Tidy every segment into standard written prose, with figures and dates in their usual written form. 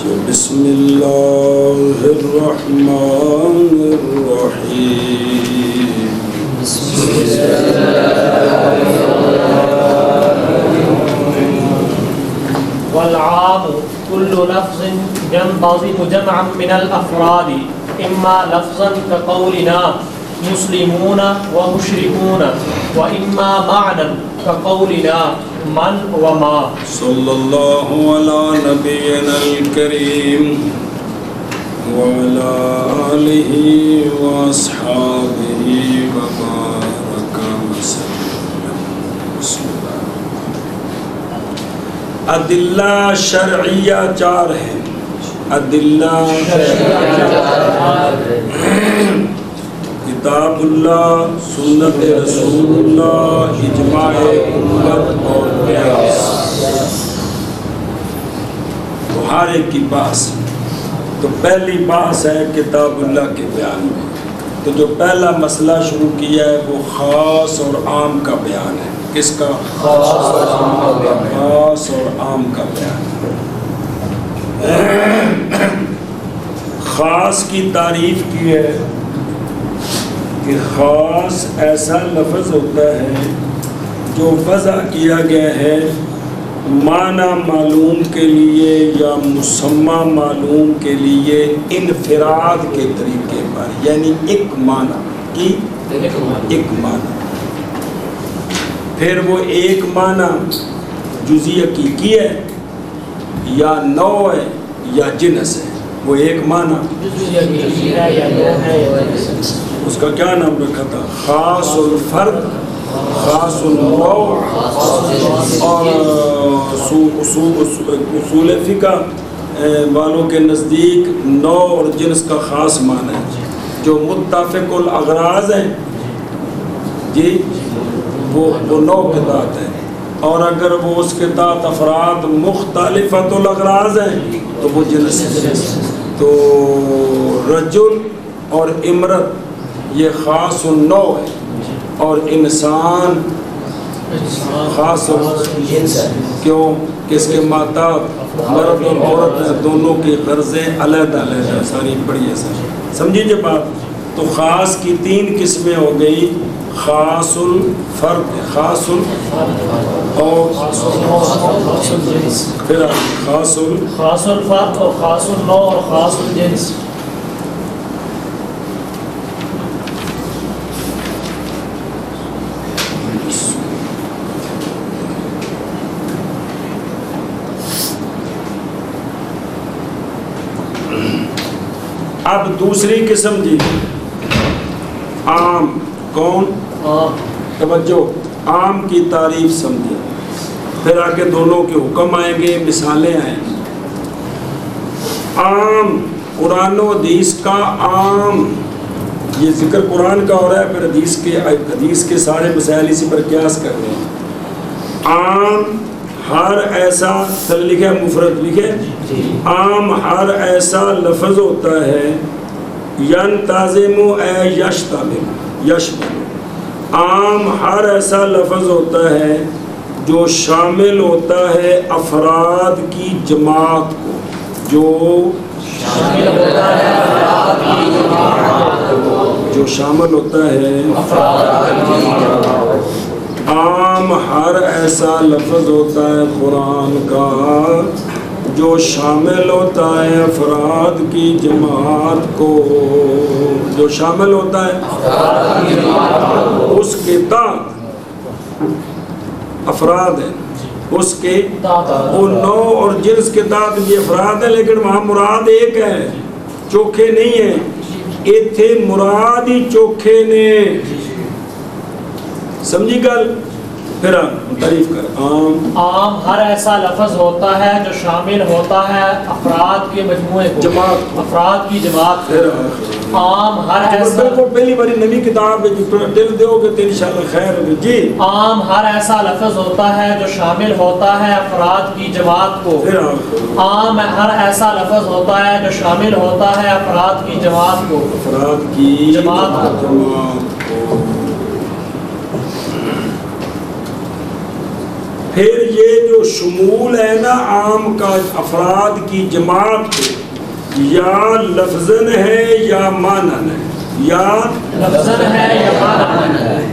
بسم اللہ الرحمن الرحیم والعام كل لفظ ينتظم جمعا من الافراد اما لفظا كقولنا مسلمون ومشركون واما معنى كقولنا من وما. صلی اللہ علی نبینا الکریم وعلی آلہ واصحابہ وبارک وسلم. ادلہ شرعیہ چار ہیں. ادلہ کتاب اللہ، سنت رسول اللہ، اجماع امت اور قیاس. تو ہر ایک کی بحث. تو پہلی بحث ہے کتاب اللہ کے بیان میں. تو جو پہلا مسئلہ شروع کیا ہے وہ خاص اور عام کا بیان ہے. کس کا؟ خاص اور عام کا بیان. خاص کی تعریف کی ہے کہ خاص ایسا لفظ ہوتا ہے جو وضع کیا گیا ہے معنی معلوم کے لیے یا مسمى معلوم کے لیے انفراد کے طریقے پر، یعنی ایک معنی کی ایک معنی. پھر وہ ایک معنی جزئی حقیقی ہے یا نوع ہے یا جنس ہے. وہ ایک معنی اس کا کیا نام رکھا تھا؟ خاص الفرد، خاص النوع. اور اصول فقہ والوں کے نزدیک نوع اور جنس کا خاص معنی ہے. جو متفق الاغراض ہیں جی وہ نوع کے تحت ہے، اور اگر وہ اس کے تحت افراد مختلفۃ الاغراض ہیں تو وہ جنس ہے. تو رجل اور امرت یہ خاص النوع ہے، اور انسان خاص جنس ہے. کیوں کہ اس کے ماتاب مرد اور عورت ہیں، دونوں کی غرضیں علیحدہ علیحدہ ساری بڑی ہے. سمجھیے بات. تو خاص کی تین قسمیں ہو گئی. خاص الفرد، خاص اور پھر خاص الفرد اور خاص النوع اور خاص الجنس. اب دوسری قسم جی عام. کون؟ توجہ، عام کی تعریف سمجھیں. پھر آگے دونوں کے حکم آئیں گے، مثالیں آئیں گی. عام قرآن و حدیث کا عام، یہ ذکر قرآن کا ہو رہا ہے، پھر حدیث کے سارے مسائل اسی پر قیاس کر رہے ہیں. عام ہر ایسا لکھے، مفرد لکھے. عام ہر ایسا لفظ ہوتا ہے ینتظم اے یشتمل. عام ہر ایسا لفظ ہوتا ہے جو شامل ہوتا ہے افراد کی جماعت کو. جو شامل ہوتا ہے عام ہر ایسا لفظ ہوتا ہے قرآن کا جو شامل ہوتا ہے افراد کی جماعت کو. جو شامل ہوتا ہے اس کے تحت افراد ہیں، اس کے وہ نوع اور جنس کے تحت بھی افراد ہیں، لیکن وہاں مراد ایک ہے، چوکھے نہیں ہیں. ایتھے مراد ہی چوکھے نے. سمجھی گل؟ پھر تعریف کر. عام ہر ایسا لفظ ہوتا ہے جو شامل ہوتا ہے افراد کے مجموعے کو، جماعت، افراد کی جماعت. عام ہر ایسا، پہلی باری نئی کتاب دل دو گے تو انشاءاللہ خیر ہوگی جی. عام ہر ایسا لفظ ہوتا ہے جو شامل ہوتا ہے افراد کی جماعت کو. عام ہر ایسا لفظ ہوتا ہے جو شامل ہوتا ہے افراد کی جماعت کو. افراد کی جماعت کو. پھر یہ جو شمول ہے نا عام کا افراد کی جماعت کو، یا لفظاً ہے یا معنن ہے، یا لفظاً ہے یا معنن ہے۔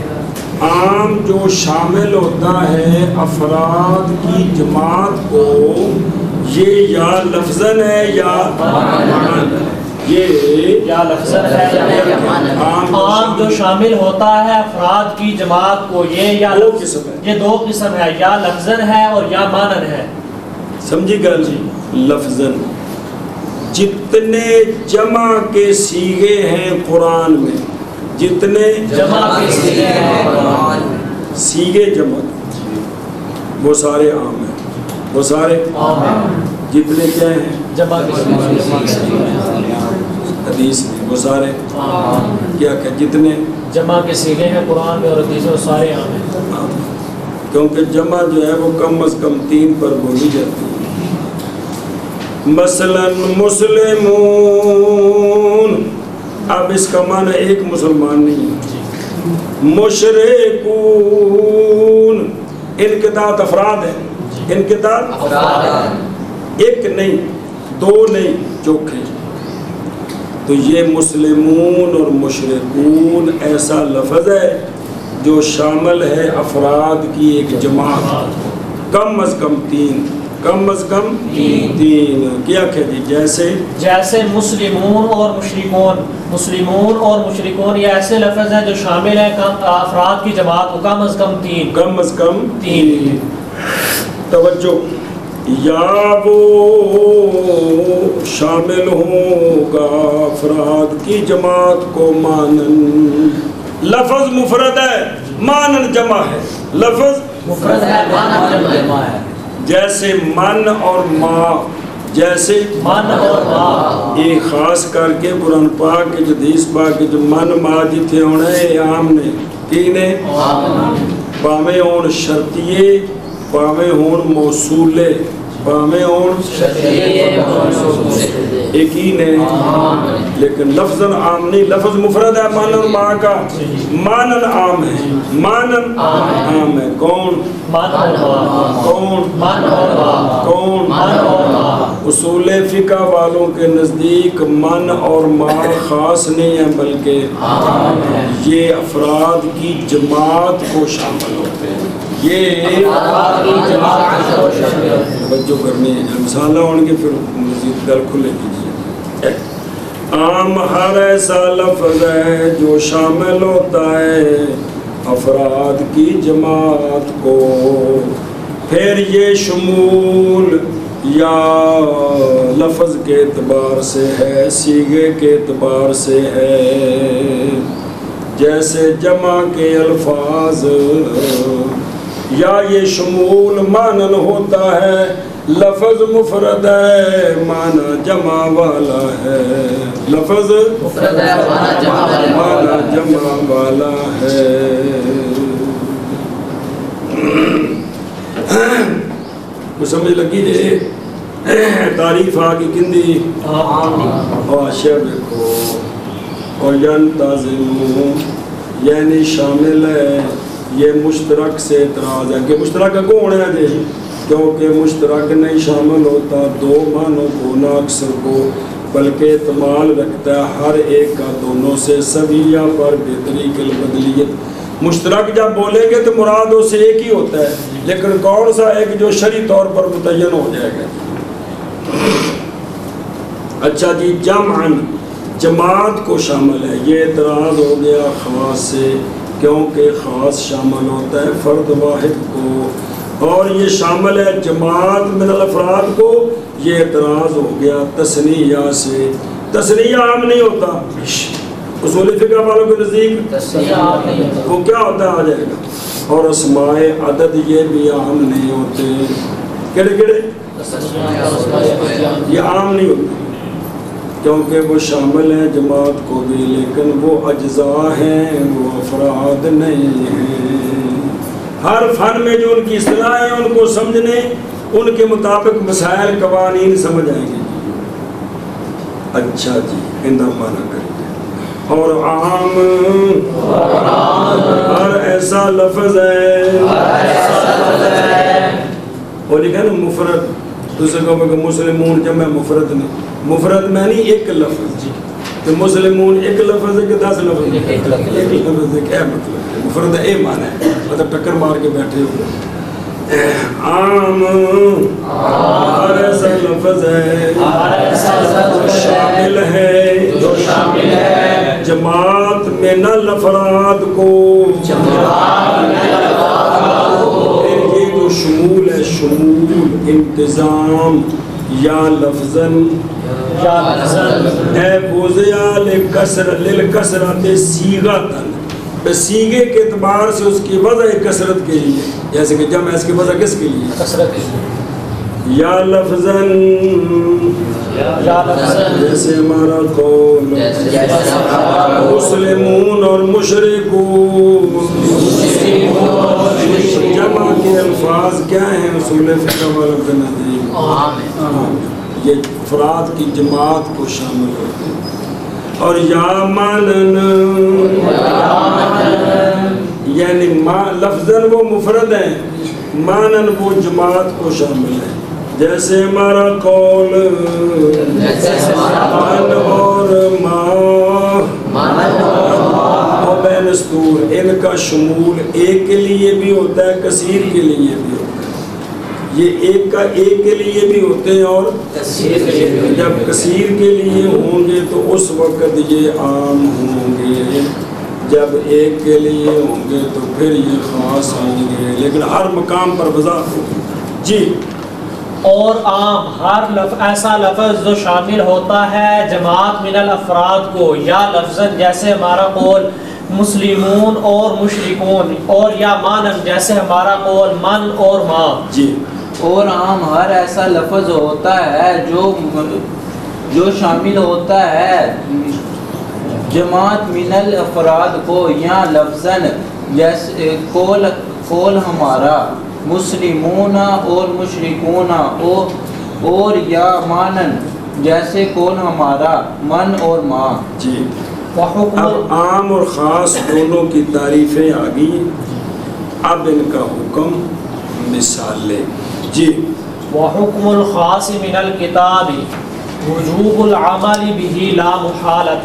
عام جو شامل ہوتا ہے افراد کی جماعت کو، یہ یا لفظاً ہے یا معنن ہے، یہ یا لفظاً ہے یا معنن ہے۔ عام جو شامل ہوتا ہے افراد کی جماعت کو، یہ یا دو قسم ہے، یہ دو قسم ہے، یا لفظاً ہے اور یا معنن ہے۔ سمجھی گل جی؟ لفظاً جتنے جمع کے صیغے ہیں قرآن میں، جتنے جمع کے صیغے ہیں قرآن میں، صیغے جمع وہ سارے عام ہیں، وہ سارے عام ہیں۔ جتنے کیا ہیں جمع کے صیغے حدیث میں، وہ سارے عام، کیا کہ جتنے جمع کے صیغے ہیں قرآن میں اور حدیث میں، سارے عام ہیں۔ عام، کیونکہ جمع جو ہے وہ کم از کم 3 پر بولی جاتی ہے۔ مثلاً مسلمون، اب اس کا معنی ایک مسلمان نہیں ہے، مشرکون، انقطاعت افراد ہیں، انقطاعت ایک نہیں، 2 نہیں، چوکھے۔ تو یہ مسلمون اور مشرکون ایسا لفظ ہے جو شامل ہے افراد کی ایک جماعت، کم از کم 3، کم از کم 3 کیا کہ جی جیسے مسلمون اور مشرکون، مسلمون اور مشرکون یہ ایسے لفظ ہیں جو شامل ہیں افراد کی جماعت کو، کم از کم 3، کم از کم 3۔ توجہ، یا وہ شامل ہوگا افراد کی جماعت کو مانن، لفظ مفرد ہے، مانن جمع ہے، لفظ مفرد ہے، مانن جمع ہے۔ جیسے من اور ما، جیسے من اور ما، یہ خاص کر کے قرآن پاک کے جو حدیث پاک کے جو من ما جتھے ہونے یہ عام نے کی نے، پاویں ہون شرطیے، پاویں ہون موصولے، پاویں ہون ایک ہی نے، لیکن لفظ عام نہیں، لفظ مفرد ہے مانن ما کا، مانن عام ہے، مانن عام ہے۔ کون؟ من اور ما، کون؟ من اور ما، کون؟ من اور ما۔ اصول فقہ والوں کے نزدیک من اور ما خاص نہیں ہے بلکہ یہ افراد کی جماعت کو شامل ہوتے ہیں، یہ افراد کی جماعت کو شامل ہوتے ہیں۔ توجہ کرنی ہے، مثال ہوں گے پھر مزید گل کھلے گی۔ عام ہر ایسا لفظ ہے جو شامل ہوتا ہے افراد کی جماعت کو، پھر یہ شمول یا لفظ کے اعتبار سے ہے، صیغے کے اعتبار سے ہے، جیسے جمع کے الفاظ، یا یہ شمول مانن ہوتا ہے، لفظ مفرد ہے معنی جمع والا ہے، لفظ مفرد ہے معنی جمع والا ہے۔ کچھ سمجھ لگی جی؟ تعریف آگی کندی اور شعر دیکھو، اور ینتظم یعنی شامل ہے، یہ مشترک سے اعتراض ہے کہ مشترک کون ہے جی؟ کیونکہ مشترک نہیں شامل ہوتا 2 معنوں کو نہ اکثر کو، بلکہ احتمال رکھتا ہے ہر ایک کا دونوں سے سویہ پر بطریق البدلیت۔ مشترک جب بولیں گے تو مراد اس سے ایک ہی ہوتا ہے، لیکن کون سا ایک جو شرعی طور پر متعین ہو جائے گا۔ اچھا جی، جمعاً جماعت کو شامل ہے، یہ اعتراض ہو گیا خاص سے، کیونکہ خاص شامل ہوتا ہے فرد واحد کو، اور یہ شامل ہے جماعت من الافراد کو، یہ اعتراض ہو گیا تثنیہ سے۔ تثنیہ عام نہیں ہوتا، اصول فقہ والوں کے نزدیک وہ کیا ہوتا ہے آ جائے گا، اور اسماء عدد یہ بھی عام نہیں ہوتے، کیڑے کیڑے یہ عام نہیں ہوتے، کیونکہ وہ شامل ہیں جماعت کو بھی، لیکن وہ اجزاء ہیں، وہ افراد نہیں ہیں۔ ہر فن میں جو ان کی اصطلاح ہے ان کو سمجھنے، ان کے مطابق مسائل قوانین سمجھ آئیں گے۔ اچھا جی، اندر مانا کریں گے، اور عام ہر ایسا لفظ ہے وہ لکھا نا مفرد، تو سے کہو کہ مسلمون جمع مفرد نہیں، مفرد میں نہیں ایک لفظ، تو مسلمون ایک لفظ ہے کہ 10 لفظ؟ ایک لفظ ہے، کیا مطلب ہے؟ مفرد اے معنی ہے، مطلب ٹکر مار کے بیٹھے ہو۔ عام ہر ایسا لفظ ہے شامل ہے جماعت من الافراد کو، یہ جو شمول ہے، شمول انتظام یا لفظاً اے وضع للکسرت صیغۃ، سیغے کے اعتبار سے اس کی وضع کثرت کے لیے، جیسے کہ جمع اس کی وضع کس کے لیے؟ کثرت کے لیے۔ یا لفظاً جیسے ہمارا قول مسلمون اور مشرکون، جمع کے الفاظ کیا ہیں اصول فقہ والوں کے نزدیک؟ یہ افراد کی جماعت کو شامل ہوتے ہیں۔ اور یا مانن یعنی لفظاً وہ مفرد ہیں، مانن وہ جماعت کو شامل ہے، جیسے ہمارا قول من اور ما بین استور، ان کا شمول ایک کے لیے بھی ہوتا ہے، کثیر کے لیے بھی ہوتا ہے۔ یہ ایک کا ایک کے لیے بھی ہوتے ہیں اور جب کثیر کے لیے ہوں گے تو اس وقت یہ عام ہوں گے، جب ایک کے لیے ہوں گے تو پھر یہ خاص ہوں گے، لیکن ہر مقام پر وضاحت ہوگی۔ جی اور عام ہر ایسا لفظ جو شامل ہوتا ہے جماعت من الافراد کو، یا لفظاً جیسے ہمارا قول مسلمون اور مشرکون، اور یا مانن جیسے ہمارا قول من اور ما۔ جی اور عام ہر ایسا لفظ ہوتا ہے جو شامل ہوتا ہے جماعت من الافراد کو، یا لفظاً جیسے قول ہمارا مسلمون اور مشرکون، اور یا مانن جیسے قول ہمارا من اور ما۔ جی اب عام اور خاص دونوں کی تعریفیں آ گئی، اب ان کا حکم مثال لے۔ جی وحکم الخاص من الکتاب وجوب العمل به لا محالۃ۔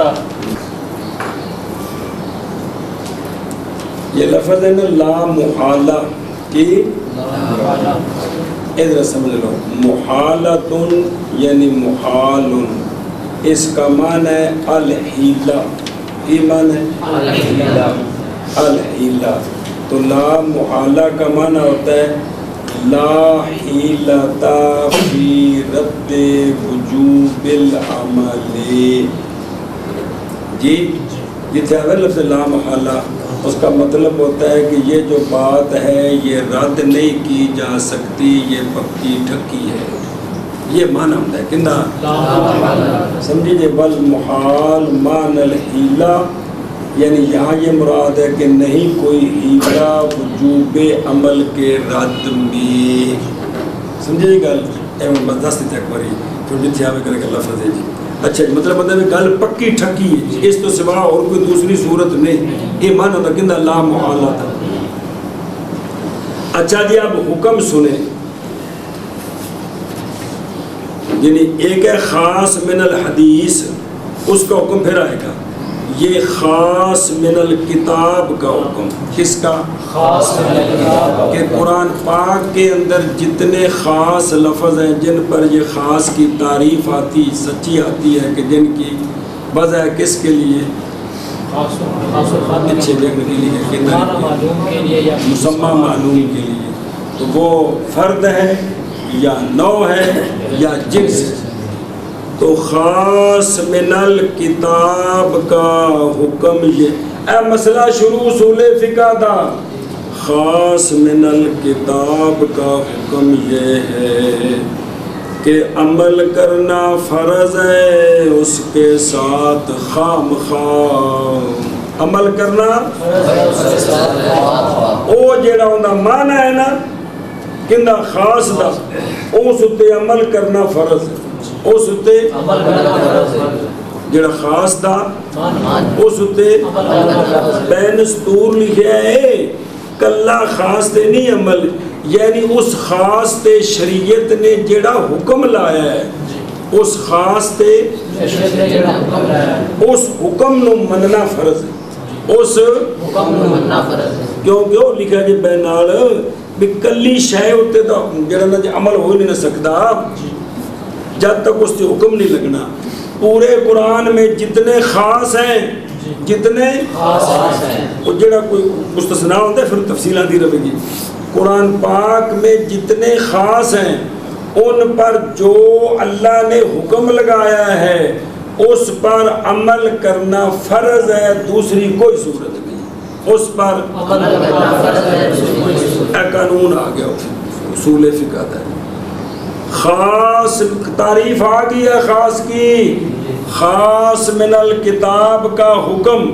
یہ لفظ ہے نا لا محالہ کی، ادھر سمجھ لو، محالۃ یعنی محال، اس کا معنی ہے الحیلہ، کی معنی ہے الحیلہ، تو لا محالہ کا معنی ہوتا ہے لا حیلۃ فی رد وجوب العمل۔ جی جتنے اگر لفظ لا محالہ، اس کا مطلب ہوتا ہے کہ یہ جو بات ہے یہ رد نہیں کی جا سکتی، یہ پکی ٹھکی ہے، یہ معنی ہوتا ہے کہ سمجھیے بل محال مان الحیلہ، یعنی یہاں یہ مراد ہے کہ نہیں کوئی حیلہ وجوب عمل کے رد میں، سمجھے گل ایویں بس دس تک بری پھر جتھے آوے کرے کہ لفظ ہے۔ جی اچھا جی مطلب ہے گل پکی ٹھکی ہے، اس تو سوا اور کوئی دوسری صورت نہیں، یہ معنی ہوتا کہ لا محالہ تھا۔ اچھا جی اب حکم سنیں، یعنی ایک ہے خاص من الحدیث، اس کا حکم پھر آئے گا، یہ خاص من الکتاب کا حکم، کس کا؟ خاص من الکتاب، کہ قرآن پاک کے اندر جتنے خاص لفظ ہیں جن پر یہ خاص کی تعریف آتی سچی آتی ہے کہ جن کی وضع کس کے لیے؟ اچھے دیکھنے کے لیے، مسمى معلوم کے لیے، تو وہ فرد ہے یا نوع ہے یا جنس ہے، تو خاص من الکتاب کا حکم یہ اے مسئلہ شروع اصول فقہ دا، خاص من الکتاب کا حکم یہ ہے کہ عمل کرنا فرض ہے، اس کے ساتھ خام خواہ عمل کرنا، او جیڑا ہوندا معنی ہے نا کندا خاص دا، اس تے عمل کرنا فرض ہے، اس تے جڑا خاص دا اس تے بین سطور لکھیا ہے، کلا خاص تے نہیں عمل، یعنی اس خاص تے شریعت نے جڑا حکم لایا ہے اس خاص تے اس حکم نو مننا فرض ہے اس حکم نو مننا فرض ہے کیونکہ وہ لکھا جی بینال بھی کلی شے ہوتے دا جڑا نا عمل ہو نہیں سکتا جب تک اس تے حکم نہیں لگنا پورے قرآن میں جتنے خاص ہیں جتنے خاص ہیں وہ جڑا کوئی مستثنا ہوتا ہے پھر تفصیلیں دی رہے گی قرآن پاک میں جتنے خاص ہیں ان پر جو اللہ نے حکم لگایا ہے اس پر عمل کرنا فرض ہے دوسری کوئی صورت نہیں اس پر عمل کرنا فرض ہے قانون آ گیا اصول فقہ ہے خاص تعریف آ گئی ہے خاص کی خاص من الکتاب کا حکم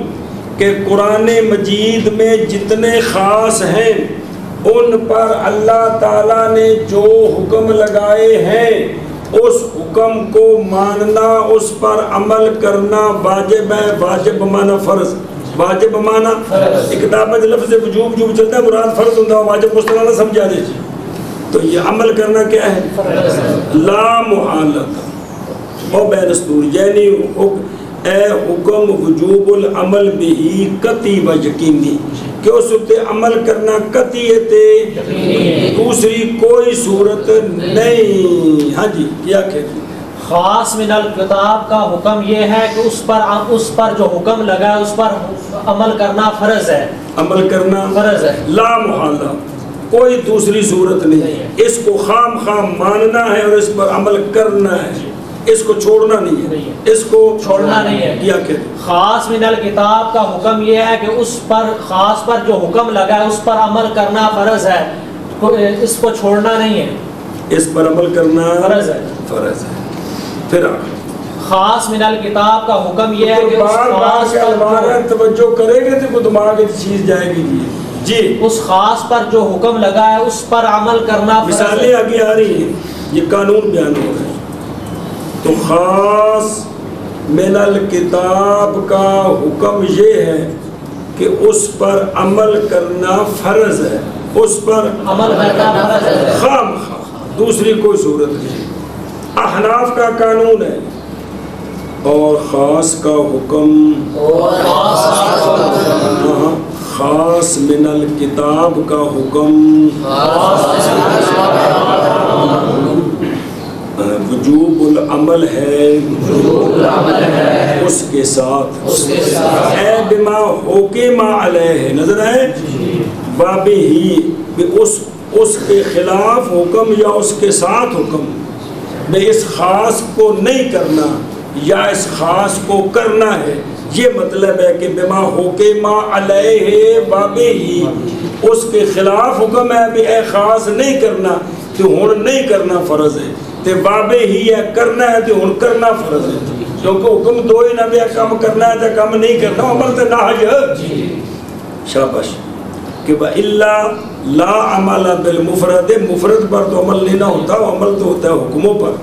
کہ قرآن مجید میں جتنے خاص ہیں ان پر اللہ تعالیٰ نے جو حکم لگائے ہیں اس حکم کو ماننا اس پر عمل کرنا واجب ہے واجب مانا فرض واجب مانا کتاب میں لفظ وجوب جو چلتا ہے مراد فرض ہوتا ہے واجب مصطلح نہ سمجھا دے تو یہ عمل کرنا کیا ہے لا محالت و بین الصدور یعنی اے حکم وجوب العمل بھی قطعی و یقینی کہ اس پہ عمل کرنا قطعی ہے دوسری کوئی صورت نہیں ہاں جی کیا کہتے خاص من الکتاب کا حکم یہ ہے کہ اس پر جو حکم لگا ہے اس پر عمل کرنا فرض ہے عمل کرنا فرض ہے لا محالہ کوئی دوسری صورت نہیں اس کو خام خام ماننا ہے اور اس پر عمل کرنا ہے اس کو چھوڑنا نہیں ہے اس کو چھوڑنا نہیں ہے کیا کہتے خاص من الکتاب کا حکم یہ ہے کہ اس پر خاص پر جو حکم لگا ہے اس پر عمل کرنا فرض ہے اس کو چھوڑنا نہیں ہے اس پر عمل کرنا فرض ہے فرض ہے پھر خاص من الکتاب کا حکم یہ ہے کہ بار بار کے ہمارا توجہ کرے گے تو دماغ کی چیز جائے گی جی اس خاص پر جو حکم لگا ہے اس پر عمل کرنا مثالیں آگے آ رہی ہیں یہ قانون بیان ہو رہا ہے تو خاص من الکتاب کا حکم یہ ہے کہ اس پر عمل کرنا فرض ہے اس پر عمل کرنا فرض ہے خام دوسری کوئی صورت نہیں احناف کا قانون ہے اور خاص کا حکم خاص من الکتاب کا حکم وجوب العمل ہے اس کے ساتھ اے بما حکم علیہ نظر ہے بابی ہی اس کے خلاف حکم یا اس کے ساتھ حکم میں اس خاص کو نہیں کرنا یا اس خاص کو کرنا ہے یہ مطلب ہے کہ بما حکم علیہ بابی ہی اس کے خلاف حکم ہے بھی اے خاص نہیں کرنا تو ہن نہیں کرنا فرض ہے تے بابے ہی ہے کرنا ہے تو ہن کرنا فرض ہے کیونکہ حکم دو ہی نہ بھی کام کرنا ہے تو کام نہیں کرنا عمل تے نہج شاباش کہ وَإِلَّا لا عمل بالمفرد مفرد پر تو عمل نہیں نہ ہوتا عمل تو ہوتا ہے حکموں پر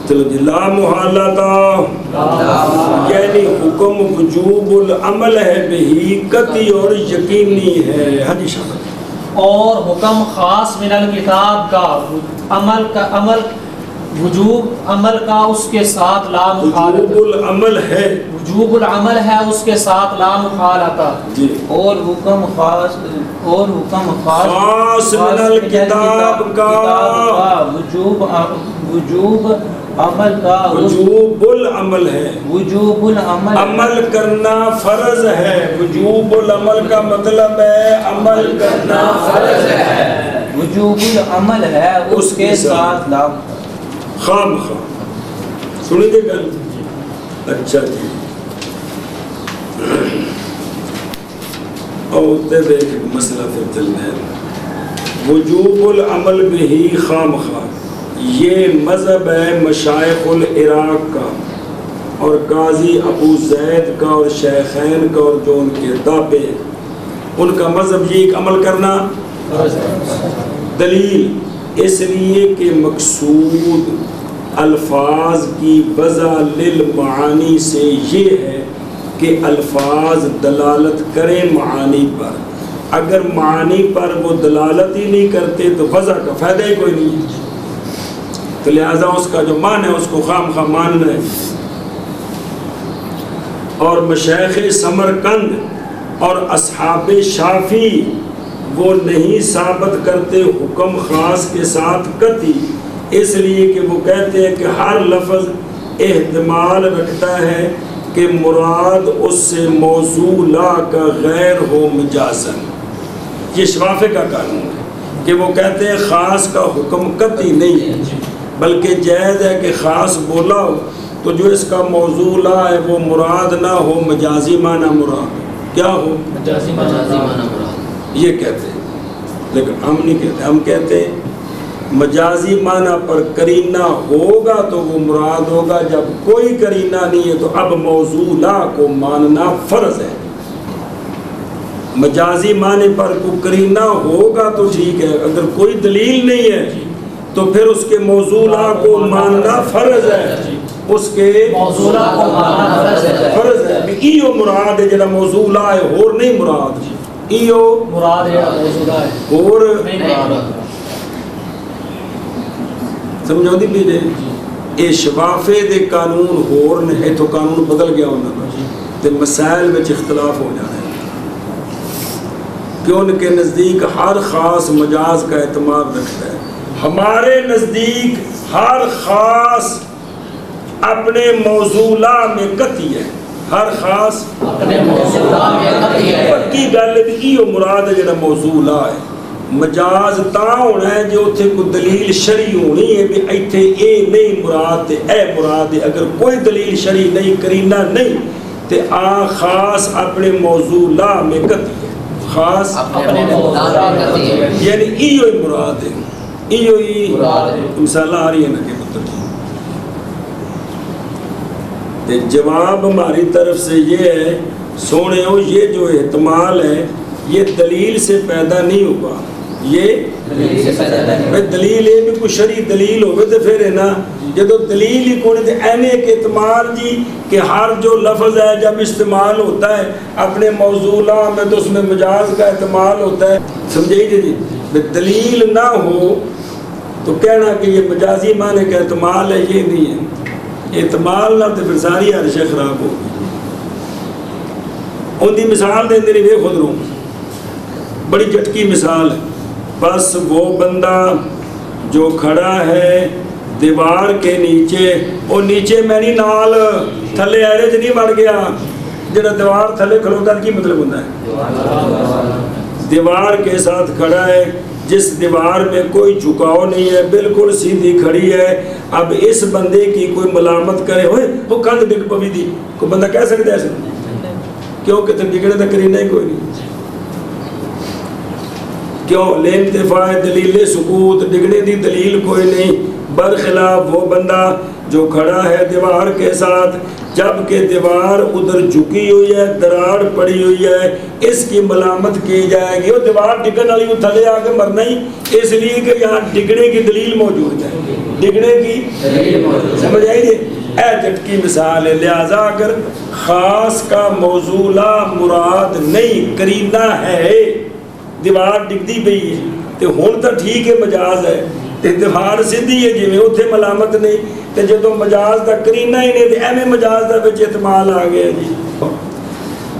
چلو جی لا محالتا یعنی حکم وجوب العمل ہے بہی قطعی اور یقینی ہے ہاں جی شاباش اور حکم خاص من الکتاب کا عمل وجوب عمل کا اس کے ساتھ لا مخالفت وجوب العمل ہے وجوب العمل ہے اس کے ساتھ لا مخالفت جی اور حکم خاص خاص من الکتاب کا وجوب عمل کا وجوب العمل ہے وجوب العمل عمل کرنا فرض ہے وجوب العمل کا مطلب ہے عمل کرنا فرض ہے وجوب العمل ہے اس کے ساتھ لا خام سنی دے گل اچھا جی اور دیکھ مسئلہ پھر چلنا ہے وجوب العمل بھی خام یہ مذہب ہے مشائخ العراق کا اور قاضی ابو زید کا اور شیخین کا اور جو ان کے دابے ان کا مذہب یہ ایک عمل کرنا دلیل اس لیے کہ مقصود الفاظ کی وضع للمعانی سے یہ ہے کہ الفاظ دلالت کریں معانی پر اگر معانی پر وہ دلالت ہی نہیں کرتے تو وضع کا فائدہ ہی کوئی نہیں ہے. تو لہٰذا اس کا جو معنی ہے اس کو خام خواہ ماننا ہے. اور مشایخ سمرقند اور اصحاب شافی وہ نہیں ثابت کرتے حکم خاص کے ساتھ قطعی، اس لیے کہ وہ کہتے ہیں کہ ہر لفظ احتمال رکھتا ہے کہ مراد اس سے موضوع لا کا غیر ہو مجازن. یہ شفافے کا قانون ہے کہ وہ کہتے ہیں خاص کا حکم قطعی نہیں ہے، بلکہ جائز ہے کہ خاص بولا ہو تو جو اس کا موضوع لا ہے وہ مراد نہ ہو، مجازی معنی مراد کیا ہو، مجازی معنی مراد. یہ کہتے ہیں. لیکن ہم نہیں کہتے، ہم کہتے ہیں مجازی معنی پر قرینہ ہوگا تو وہ مراد ہوگا، جب کوئی قرینہ نہیں ہے تو اب موضوع لا کو ماننا فرض ہے. مجازی معنی پر کوئی قرینہ ہوگا تو ٹھیک ہے، اگر کوئی دلیل نہیں ہے تو پھر اس کے موضوع لا کو ماننا فرض ہے. اس کے موضوع لا کو ماننا فرض ہے. ایو مراد ہے جڑا موضوع لا ہے، اور نہیں مراد. ایو مراد ہے موضوع لا ہے اور نہیں مراد. سمجھو دی بھی اے شفافے دے قانون ہور نے، اے تو قانون بدل گیا انہاں دا تے مسائل وچ اختلاف ہو جانا ہے کہ ان کے نزدیک ہر خاص مجاز کا اعتماد رکھتا ہے. ہمارے نزدیک ہر خاص اپنے موضوع لا میں قطعی ہے. ہر خاص اپنے موضوع لا میں قطعی ہے. پکی گل ہے کہ یہ مراد ہے جڑا موضوع لا ہے. مجاز تا ہونا ہے جو اتنے کوئی دلیل شرعی ہونی ہے بھی ایتھے اے نہیں مراد تے اے مراد ہے. اگر کوئی دلیل شرعی نہیں، قرینہ نہیں، تے آ خاص اپنے موضوع لا میں قطعی ہے. خاص اپنے موضوع لا میں قطعی ہے، یعنی ایو ہی مراد ہے. ایو ہی مثال آ رہی ہے نا کہ مطلب تے جواب ہماری طرف سے یہ ہے سونے ہو، یہ جو احتمال ہے یہ دلیل سے پیدا نہیں ہوا. یہ دلیل ہے بھی کوئی شرعی دلیل ہوئے تو پھر ہے نا، جب دلیل ہی کوئی تو اینے ایک اعتماد جی کہ ہر جو لفظ ہے جب استعمال ہوتا ہے اپنے موضوع لا میں تو اس میں مجاز کا اعتماد ہوتا ہے. سمجھے جی دلیل نہ ہو تو کہنا کہ یہ مجازی معنی کا اعتماد ہے، یہ نہیں ہے. اعتماد نہ تو پھر ساری عرش خراب ہوگی. ان کی مثال دے دے نہیں خود رہوں، بڑی جھٹکی مثال ہے. بس وہ بندہ جو کھڑا ہے دیوار کے نیچے، وہ نیچے میں نہیں نال تھلے ایرے چ نہیں بڑھ گیا. جڑا دیوار تھلے کھلوتا کی مطلب ہوتا ہے؟ دیوار کے ساتھ کھڑا ہے، جس دیوار میں کوئی جھکاؤ نہیں ہے، بالکل سیدھی کھڑی ہے. اب اس بندے کی کوئی ملامت کرے ہوئے وہ کندھ ڈگ پوی دی، کوئی بندہ کہہ سکتا ہے ایسے؟ کیوں کہ ڈگنے تک کرینہ ہی کوئی نہیں. کیوں؟ لانتفاع دلیل سکوت، ڈگنے دی دلیل کوئی نہیں. برخلاف وہ بندہ جو کھڑا ہے دیوار کے ساتھ، جبکہ دیوار ادھر جھکی ہوئی ہے، دراڑ پڑی ہوئی ہے، اس کی ملامت کی جائے گی. وہ دیوار ڈگن والی وہ تھلے آ کے مرنا ہی اس لیے کہ یہاں ڈگنے کی دلیل موجود ہے. ڈگنے کی سمجھ آئی جی؟ اے جھٹکی مثال ہے. لہذا اگر خاص کا موضوع لا مراد نہیں، قرینہ ہے، دیوار ڈگدی پئی ہے تو ہن تو ٹھیک ہے مجاز ہے، دیوار سیدھی ہے جی میں اتنے ملامت نہیں. تو جب مجاز کا قرینہ ہی نہیں تو ایویں مجاز کا بچ احتمال آ گیا جی.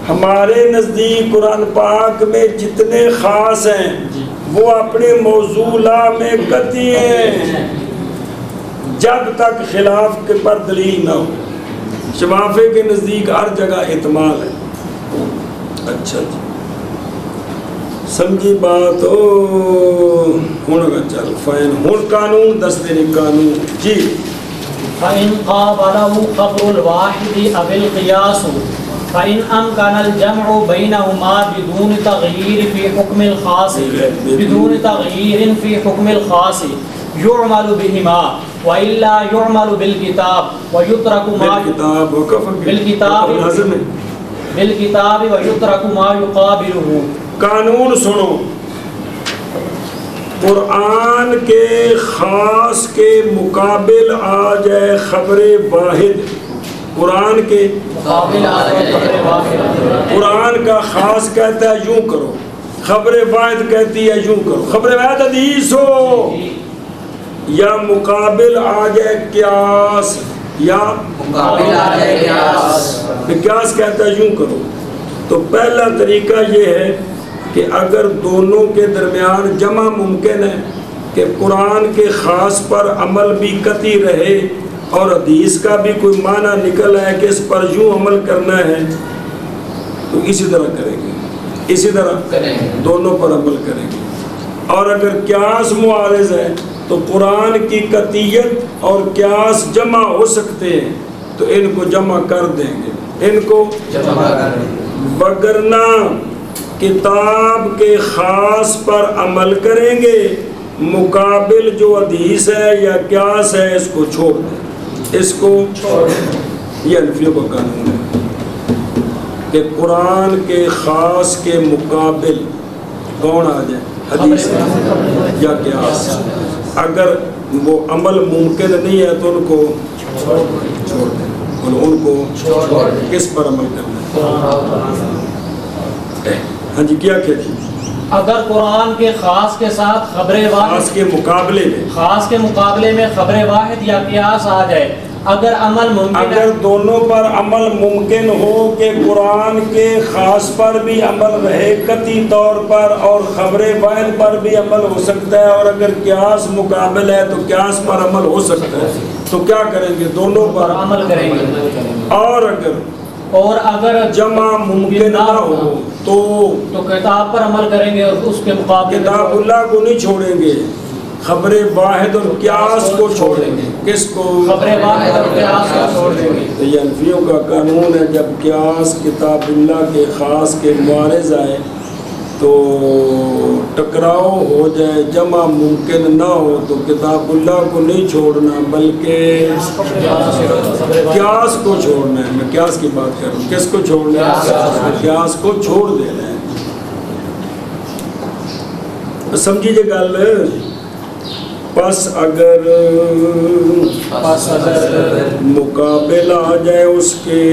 ہمارے نزدیک قرآن پاک میں جتنے خاص ہیں وہ اپنے موضوع لا میں قطعی ہیں جب تک خلاف کے پر دلیل نہ ہو. شفافے کے نزدیک ہر جگہ احتمال ہے. اچھا جی سمجھی بات ہو. ہن چل فائن ہن قانون دستے نہیں قانون جی. فَإِنْ قَابَلَهُ قَبْرُ الْوَاحِدِ أَوِ الْقِيَاسُ فَإِنْ أَمْكَنَ الْجَمْعُ بَيْنَهُمَا بِدُونِ تَغْيِيرٍ فِي حُكْمِ الْخَاصِ بِدُونِ تَغْيِيرٍ فِي حُكْمِ الْخَاصِ يُعْمَلُ بِهِمَا وَإِلَّا يُعْمَلُ بِالْكِتَابِ وَيُتْرَكُ مَا بِالْكِتَابِ وَيُتْرَكُ مَا يُقَابِلُهُ. قانون سنو، قرآن کے خاص کے مقابل آ جائے خبر واحد. قرآن کے مقابل آ جائے خبر واحد. قرآن کا خاص کہتا ہے یوں کرو، خبر واحد کہتی ہے یوں کرو، خبر واحد حدیث ہو یا مقابل آ جائے قیاس، یا مقابل آ جائے قیاس، قیاس کہتا ہے یوں کرو. تو پہلا طریقہ یہ ہے کہ اگر دونوں کے درمیان جمع ممکن ہے کہ قرآن کے خاص پر عمل بھی قطعی رہے اور حدیث کا بھی کوئی معنی نکل آئے کہ اس پر یوں عمل کرنا ہے، تو اسی طرح کریں گے، اسی طرح دونوں پر عمل کریں گے. اور اگر قیاس معارض ہے تو قرآن کی قطعیت اور قیاس جمع ہو سکتے ہیں تو ان کو جمع کر دیں گے، ان کو جمع کر دیں گے. وگرنہ کتاب کے خاص پر عمل کریں گے، مقابل جو حدیث ہے یا قیاس ہے اس کو چھوڑ دیں، اس کو چھوڑ دیں. یہ حنفیوں کا قانون ہے کہ قرآن کے خاص کے مقابل کون آ جائے، حدیث یا قیاس. اگر وہ عمل ممکن نہیں ہے تو ان کو چھوڑ دیں، ان کو کس پر عمل کرنا ہے. ہاں جی کیا کہتے ہیں؟ اگر قرآن کے خاص کے ساتھ خبر واحد، خاص کے مقابلے میں، خاص کے مقابلے میں خبر واحد یا قیاس آ جائے، اگر عمل ممکن ہے، اگر دونوں پر عمل ممکن ہو کہ قرآن کے خاص پر بھی عمل رہے قطعی طور پر اور خبر واحد پر بھی عمل ہو سکتا ہے، اور اگر قیاس مقابل ہے تو قیاس پر عمل ہو سکتا ہے، تو کیا کریں گے؟ دونوں پر عمل کریں گے. اور اگر جمع ممکن نہ ہو تو کتاب پر عمل کریں گے، اور اس کے مقابلے میں کتاب اللہ کو نہیں چھوڑیں گے، خبر واحد اور قیاس کو چھوڑیں گے. کس کو؟ خبر واحد اور قیاس کو چھوڑ دیں گے. تو یہ حنفیوں کا قانون ہے جب قیاس کتاب اللہ کے خاص کے معارض آئے تو ٹکراؤ ہو جائے، جمع ممکن نہ ہو تو کتاب اللہ کو نہیں چھوڑنا بلکہ قیاس کو چھوڑنا ہے. میں قیاس کی بات کر رہا ہوں. کس کو چھوڑنا ہے؟ قیاس کو چھوڑ دینا ہے. سمجھیے گل. پس اگر مقابل آ جائے اس کے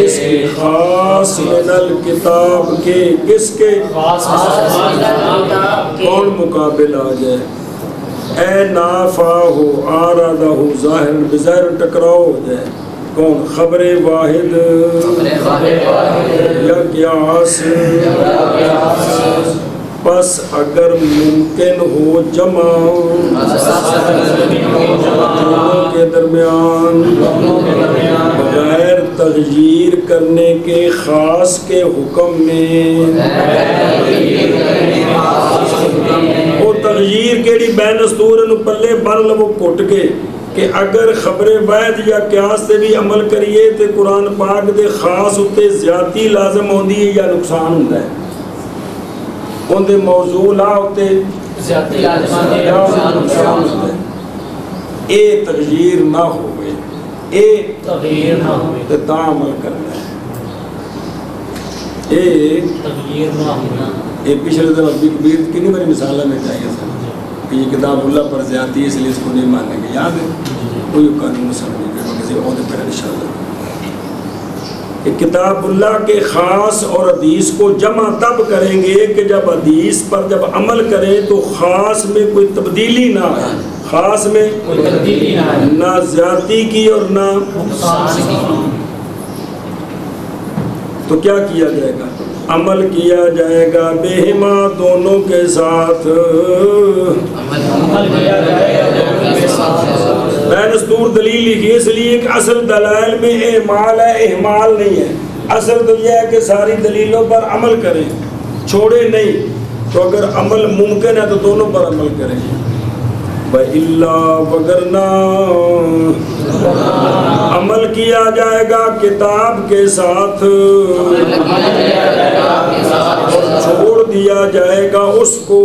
اس کی خاص من الکتاب کے، کس کے؟ کون مقابل آ جائے؟ اے نافع ہو آرادہ ہو ظاہر بظاہر ٹکراؤ ہو جائے. کون؟ خبر واحد یا قیاس. بس اگر ممکن ہو جمع دونوں کے درمیان بغیر تغییر کرنے کے خاص کے حکم میں، وہ تغییر کیڑی بین استور پلے بن لو کٹ کے کہ اگر خبر واحد یا قیاس سے بھی عمل کریے تو قرآن پاک دے خاص اتے زیادتی لازم ہوندی ہے یا نقصان ہوندا ہے؟ ان دے موضوع لا ہوتے زیادتی لازم ہوتا ہے. اے تغییر نہ ہوئے، اے تغییر نہ ہوئے تو تا عمل کرنا ہے. اے تغییر نہ ہونا. یہ پچھلے دفعہ کبیر کی نہیں میری مثالیں میں چاہیے سر کہ یہ کتاب اللہ پر زیادتی ہے اس لیے اس کو نہیں مانیں گے. یاد ہے کوئی قانون سمجھے گا کسی عہدے پر انشاءاللہ کہ کتاب اللہ کے خاص اور حدیث کو جمع تب کریں گے کہ جب حدیث پر جب عمل کریں تو خاص میں کوئی تبدیلی نہ آئے، خاص میں کوئی تبدیلی نہ آئے، نہ زیادتی کی اور نہ نقصان کی. تو کیا کیا جائے گا؟ عمل کیا جائے گا بہما دونوں کے ساتھ، عمل کیا جائے گا دونوں کے ساتھ. بین استور دلیل لکھی اس لیے کہ اصل دلائل میں اعمال ہے، اہمال نہیں ہے. اصل تو یہ ہے کہ ساری دلیلوں پر عمل کریں، چھوڑے نہیں. تو اگر عمل ممکن ہے تو دونوں پر عمل کریں. وَإِلَّا وَغَرْنَا عمل کیا جائے گا کتاب کے ساتھ اور چھوڑ دیا جائے گا اس کو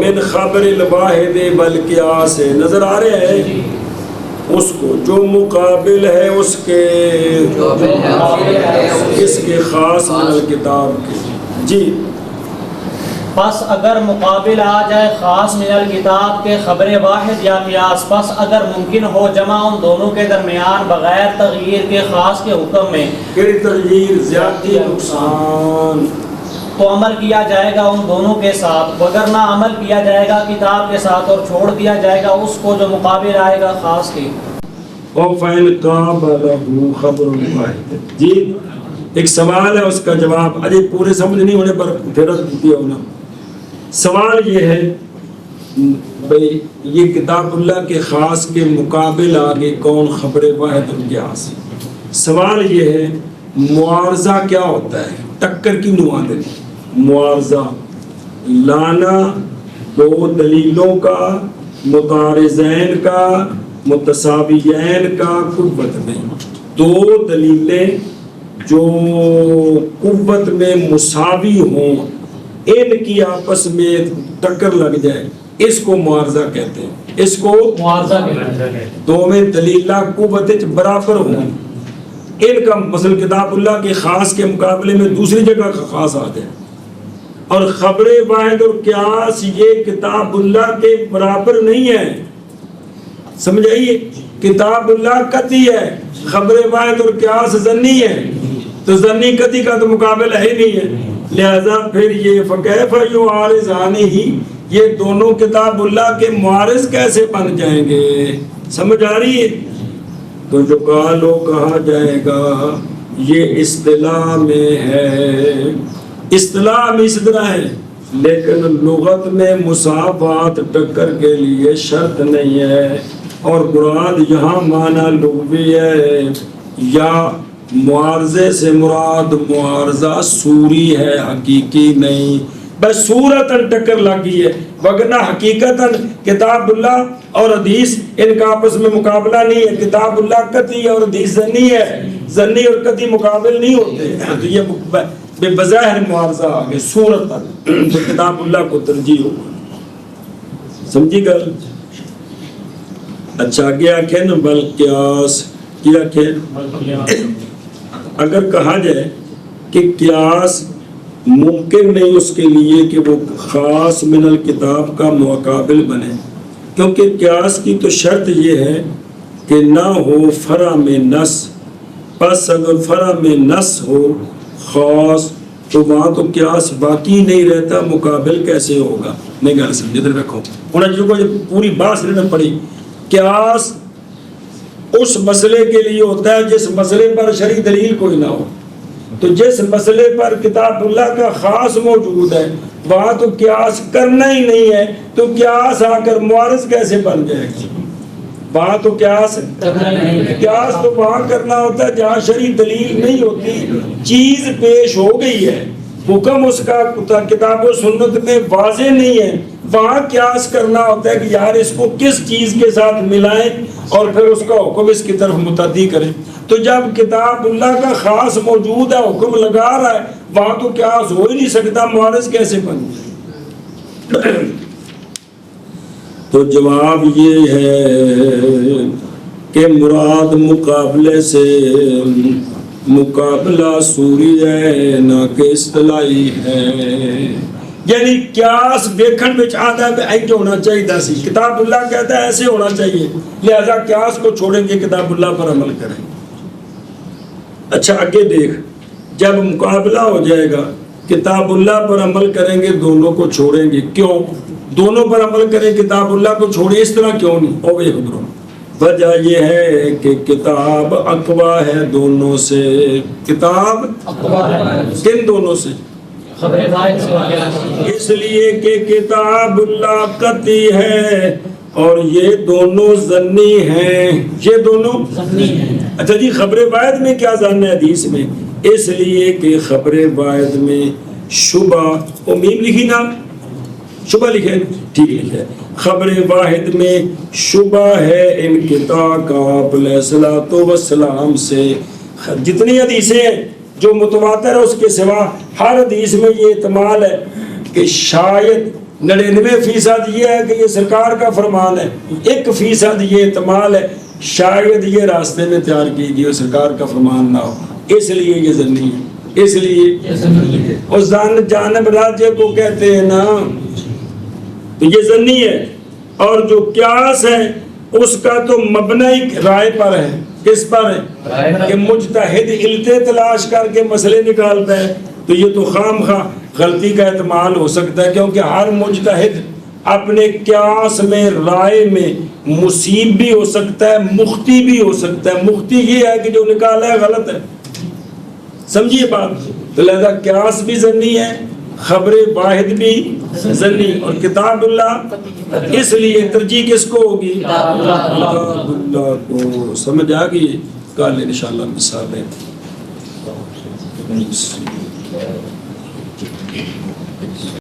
من خبر الواحد بالقیاس. نظر آ رہے ہیں اس کو جو مقابل ہے اس کے اس کے خاص من الکتاب کے. جی پس اگر مقابل آ جائے خاص من الکتاب کے خبر واحد یا قیاس، پس اگر ممکن ہو جمع ان دونوں کے درمیان بغیر تغییر کے خاص کے حکم میں، کہ تغییر زیادتی نقصان، تو عمل کیا جائے گا ان دونوں کے ساتھ، وگرنہ عمل کیا جائے گا کتاب کے ساتھ اور چھوڑ دیا جائے گا اس کو جو مقابل آئے گا خاص کے۔ اور فَإِنْ قَابَلَهُ خَبْرٌ واحد۔ جی ایک سوال ہے، اس کا جواب ابھی پورے سمجھ نہیں ہونے پر پھر دیا ہونا۔ سوال یہ ہے بھئی یہ کتاب اللہ کے خاص کے مقابل آگے کون خبر واحد اور قیاس؟ سوال یہ ہے معارضہ کیا ہوتا ہے، ٹکر کی نمائندگی۔ معارضہ لانا دو دلیلوں کا، متعارضین کا، متساویین کا قوت میں، دو دلیلیں جو قوت میں مساوی ہوں، ان کی آپس میں ٹکر لگ جائے، اس کو معارضہ کہتے ہیں۔ اس کو معارضہ کہتے ہیں۔ دو میں دلیلہ قوت برابر ہوں، ان کا مثلا کتاب اللہ کے خاص کے مقابلے میں دوسری جگہ کا خاص آ جائے، اور خبر واحد اور قیاس یہ کتاب اللہ کے برابر نہیں ہے، سمجھ آئیے؟ کتاب اللہ قطعی ہے، خبر واحد اور قیاس ظنی ہے، تو ظنی قطعی کا تو مقابلہ ہی نہیں ہے، لہذا پھر یہ فکیف یعارضانی ہی، یہ دونوں کتاب اللہ کے معارض کیسے بن جائیں گے؟ سمجھ آ رہی ہے؟ تو جو قالو کہا جائے گا یہ اصطلاح میں ہے، اصطلاح میں اس طرح ہے، لیکن لغت میں مساوات ٹکر کے لیے شرط نہیں ہے، اور مراد یہاں معنی لغوی ہے، یا معارضے سے مراد معارضہ سوری ہے، حقیقی نہیں، بس صورتاً ٹکر لگی ہے، وگرنہ حقیقتاً کتاب اللہ اور حدیث ان کا آپس میں مقابلہ نہیں ہے، کتاب اللہ قطعی اور حدیث ظنی ہے، ظنی اور قطعی مقابل نہیں ہوتے، تو یہ بے بظاہر معارضہ آگے صورتاً تو کتاب اللہ کو ترجیح ہوگا، سمجھی گل؟ اچھا کیا کہ نا بل قیاس کیا کہ اگر کہا جائے کہ قیاس ممکن نہیں اس کے لیے کہ وہ خاص من الکتاب کا مقابل بنے، کیونکہ قیاس کی تو شرط یہ ہے کہ نہ ہو فرع میں نص، پس اگر فرع میں نص ہو خاص تو وہاں تو قیاس باقی نہیں رہتا، مقابل کیسے ہوگا؟ نہیں گل سمجھے ادھر رکھو، انہیں جو پوری بات سمجھنا پڑی۔ قیاس اس مسئلے کے لیے ہوتا ہے جس مسئلے پر شرعی دلیل کوئی نہ ہو، تو جس مسئلے پر کتاب اللہ کا خاص موجود ہے وہاں تو قیاس کرنا ہی نہیں ہے، تو قیاس آ کر معارض کیسے بن جائے گا؟ وہاں تو قیاس تو وہاں کرنا ہوتا ہے جہاں شرعی دلیل نہیں ہوتی، چیز پیش ہو گئی ہے، حکم اس کا کتاب و سنت میں واضح نہیں ہے، وہاں قیاس کرنا ہوتا ہے کہ یار اس کو کس چیز کے ساتھ ملائیں اور پھر اس کا حکم اس کی طرف متعدی کریں۔ تو جب کتاب اللہ کا خاص موجود ہے، حکم لگا رہا ہے، وہاں تو قیاس ہو ہی نہیں سکتا، معارض کیسے بن جائے؟ تو جواب یہ ہے کہ مراد مقابلے سے مقابلہ سوری ہے نہ کہ اصطلاحی ہے، یعنی قیاس دیکھن میں آتا ہے ایسے ہونا چاہیے سی، کتاب اللہ کہتا ہے ایسے ہونا چاہیے، لہذا قیاس کو چھوڑیں گے، کتاب اللہ پر عمل کریں۔ اچھا آگے دیکھ، جب مقابلہ ہو جائے گا کتاب اللہ پر عمل کریں گے، دونوں کو چھوڑیں گے، کیوں؟ دونوں پر عمل کریں، کتاب اللہ کو چھوڑیں، اس طرح کیوں نہیں؟ او یہ خبروں وجہ یہ ہے کہ کتاب اقوا ہے دونوں سے، کتاب کن دونوں سے؟ اس لیے کہ کتاب اللہ قطعی ہے اور یہ دونوں ظنی ہیں، یہ دونوں ظنی ہیں۔ اچھا جی خبر واحد میں کیا ظن ہے حدیث میں؟ اس لیے کہ خبر واحد میں شبہ، امید لکھی نا، شبہ لکھے، ٹھیک لکھے، خبر واحد میں شبہ ہے انقطاع کا آپ علیہ الصلوۃ والسلام سے۔ جتنی حدیثیں ہیں جو متواتر ہے اس کے سوا ہر حدیث میں یہ احتمال ہے کہ شاید 99% یہ ہے کہ یہ سرکار کا فرمان ہے، 1% یہ احتمال ہے شاید یہ راستے میں تیار کی گئی اور سرکار کا فرمان نہ ہو، اس لیے یہ ظنی ہے۔ اس لیے اس جانب راجع کو کہتے ہیں نا، تو یہ ظنی ہے. اور جو قیاس ہے اس کا تو مبنی رائے پر ہے. کس پر ہے؟ کہ مجتہد علتیں تلاش کر کے مسئلے نکالتا ہے، تو یہ تو خام خواہ غلطی کا احتمال ہو سکتا ہے، کیونکہ ہر مجتہد اپنے قیاس میں رائے میں مصیب بھی ہو سکتا ہے، مختی بھی ہو سکتا ہے. مختی یہ ہے کہ جو نکالا ہے غلط ہے. سمجھیے بات. تو لہذا قیاس بھی ظنی ہے، خبر واحد بھی ظنی، اور کتاب اللہ اس لیے ترجیح کس کو ہوگی؟ کتاب اللہ کو. سمجھ آ گئی؟ کل انشاءاللہ مثالیں.